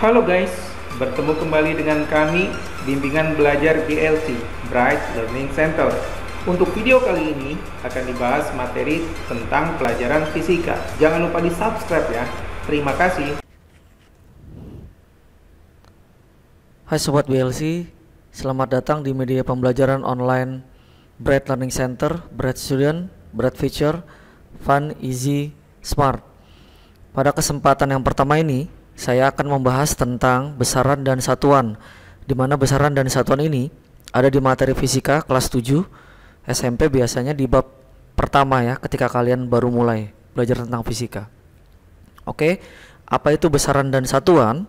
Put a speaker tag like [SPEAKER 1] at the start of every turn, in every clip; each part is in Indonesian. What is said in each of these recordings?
[SPEAKER 1] Halo guys, bertemu kembali dengan kami Bimbingan Belajar BLC Bright Learning Center. Untuk video kali ini akan dibahas materi tentang pelajaran fisika. Jangan lupa di subscribe ya. Terima kasih.
[SPEAKER 2] Hai Sobat BLC, selamat datang di media pembelajaran online Bright Learning Center, Bright Student, Bright Future, Fun, Easy, Smart. Pada kesempatan yang pertama ini, saya akan membahas tentang besaran dan satuan, di mana besaran dan satuan ini ada di materi fisika kelas 7 SMP, biasanya di bab pertama ya, ketika kalian baru mulai belajar tentang fisika. Oke, apa itu besaran dan satuan?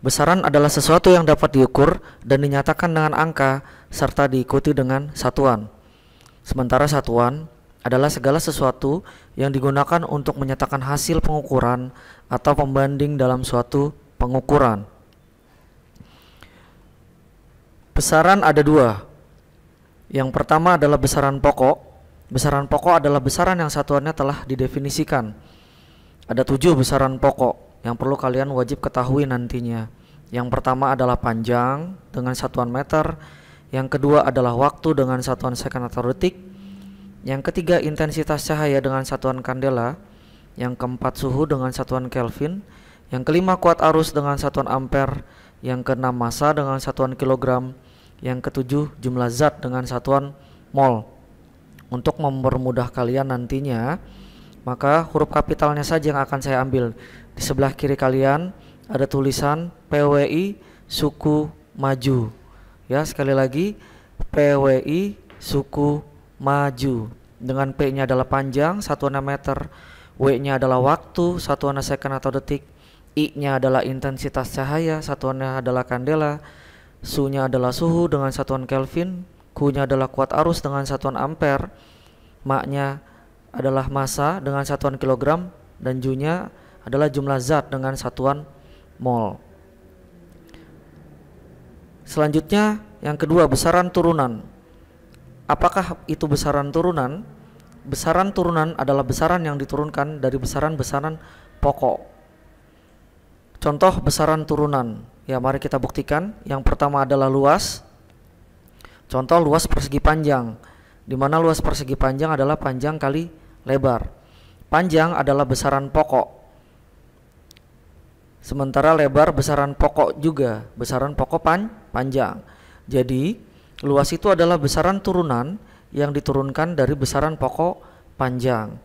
[SPEAKER 2] Besaran adalah sesuatu yang dapat diukur dan dinyatakan dengan angka serta diikuti dengan satuan. Sementara satuan adalah segala sesuatu yang digunakan untuk menyatakan hasil pengukuran atau pembanding dalam suatu pengukuran. Besaran ada dua. Yang pertama adalah besaran pokok. Besaran pokok adalah besaran yang satuannya telah didefinisikan. Ada 7 besaran pokok yang perlu kalian wajib ketahui nantinya. Yang pertama adalah panjang dengan satuan meter. Yang kedua adalah waktu dengan satuan second atau detik. Yang ketiga intensitas cahaya dengan satuan kandela. Yang keempat suhu dengan satuan Kelvin. Yang kelima kuat arus dengan satuan ampere. Yang keenam massa dengan satuan kilogram. Yang ketujuh jumlah zat dengan satuan mol. Untuk mempermudah kalian nantinya, maka huruf kapitalnya saja yang akan saya ambil. Di sebelah kiri kalian ada tulisan PWI suku maju. Ya, sekali lagi PWI suku maju. Dengan P-nya adalah panjang, satuannya meter. W-nya adalah waktu, satuannya second atau detik. I-nya adalah intensitas cahaya, satuannya adalah kandela. Su-nya adalah suhu dengan satuan Kelvin. Q-nya adalah kuat arus dengan satuan ampere. Ma-nya adalah massa dengan satuan kilogram. Dan Ju-nya adalah jumlah zat dengan satuan mol. Selanjutnya yang kedua, besaran turunan. Apakah itu besaran turunan? Besaran turunan adalah besaran yang diturunkan dari besaran-besaran pokok. Contoh besaran turunan, ya mari kita buktikan. Yang pertama adalah luas. Contoh luas persegi panjang, di mana luas persegi panjang adalah panjang kali lebar. Panjang adalah besaran pokok, sementara lebar besaran pokok juga, besaran pokok panjang. Jadi luas itu adalah besaran turunan yang diturunkan dari besaran pokok panjang.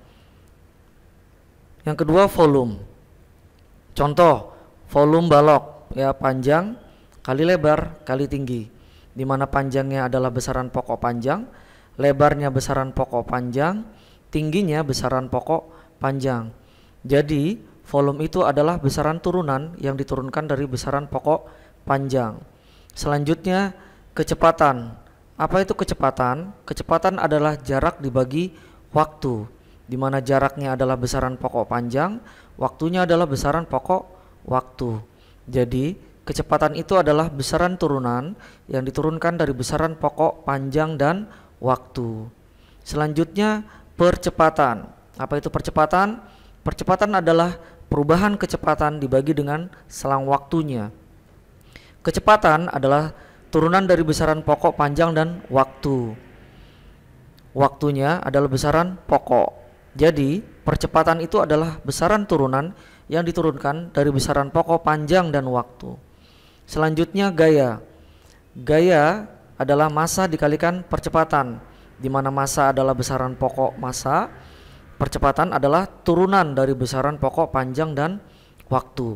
[SPEAKER 2] Yang kedua, volume. Contoh volume balok, ya panjang kali lebar kali tinggi, di mana panjangnya adalah besaran pokok panjang, lebarnya besaran pokok panjang, tingginya besaran pokok panjang. Jadi volume itu adalah besaran turunan yang diturunkan dari besaran pokok panjang. Selanjutnya kecepatan. Apa itu kecepatan? Kecepatan adalah jarak dibagi waktu, di mana jaraknya adalah besaran pokok panjang, waktunya adalah besaran pokok waktu. Jadi kecepatan itu adalah besaran turunan yang diturunkan dari besaran pokok panjang dan waktu. Selanjutnya percepatan. Apa itu percepatan? Percepatan adalah perubahan kecepatan dibagi dengan selang waktunya. Kecepatan adalah turunan dari besaran pokok panjang dan waktu. Waktunya adalah besaran pokok. Jadi percepatan itu adalah besaran turunan yang diturunkan dari besaran pokok panjang dan waktu. Selanjutnya gaya. Gaya adalah massa dikalikan percepatan, di mana massa adalah besaran pokok massa, percepatan adalah turunan dari besaran pokok panjang dan waktu.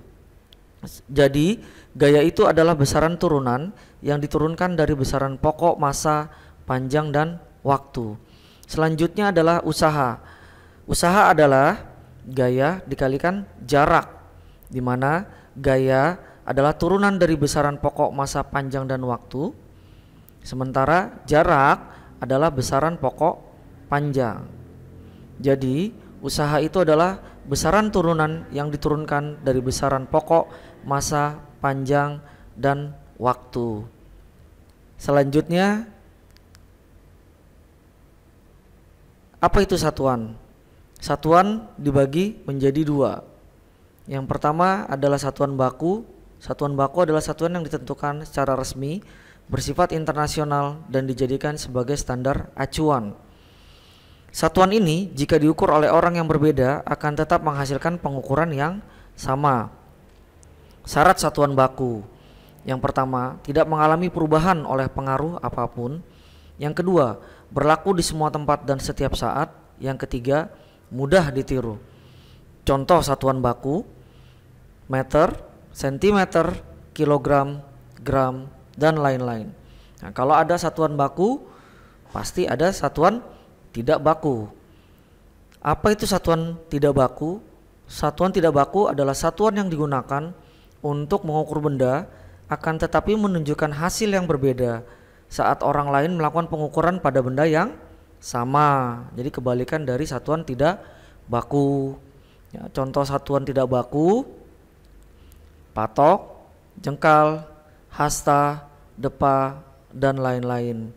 [SPEAKER 2] Jadi gaya itu adalah besaran turunan yang diturunkan dari besaran pokok, massa, panjang, dan waktu. Selanjutnya adalah usaha. Usaha adalah gaya dikalikan jarak, di mana gaya adalah turunan dari besaran pokok, massa, panjang, dan waktu. Sementara jarak adalah besaran pokok panjang. Jadi usaha itu adalah besaran turunan yang diturunkan dari besaran pokok, massa, panjang, dan waktu. Selanjutnya, apa itu satuan? Satuan dibagi menjadi dua. Yang pertama adalah satuan baku, Satuan baku adalah satuan yang ditentukan secara resmi, bersifat internasional, dan dijadikan sebagai standar acuan. Satuan ini jika diukur oleh orang yang berbeda akan tetap menghasilkan pengukuran yang sama. Syarat satuan baku: yang pertama, tidak mengalami perubahan oleh pengaruh apapun. Yang kedua, berlaku di semua tempat dan setiap saat. Yang ketiga, mudah ditiru. Contoh satuan baku: meter, sentimeter, kilogram, gram, dan lain-lain. Nah, kalau ada satuan baku, pasti ada satuan tidak baku. Apa itu satuan tidak baku? Satuan tidak baku adalah satuan yang digunakan untuk mengukur benda, akan tetapi menunjukkan hasil yang berbeda saat orang lain melakukan pengukuran pada benda yang sama. Jadi kebalikan dari satuan tidak baku. Ya, contoh satuan tidak baku: patok, jengkal, hasta, depa, dan lain-lain.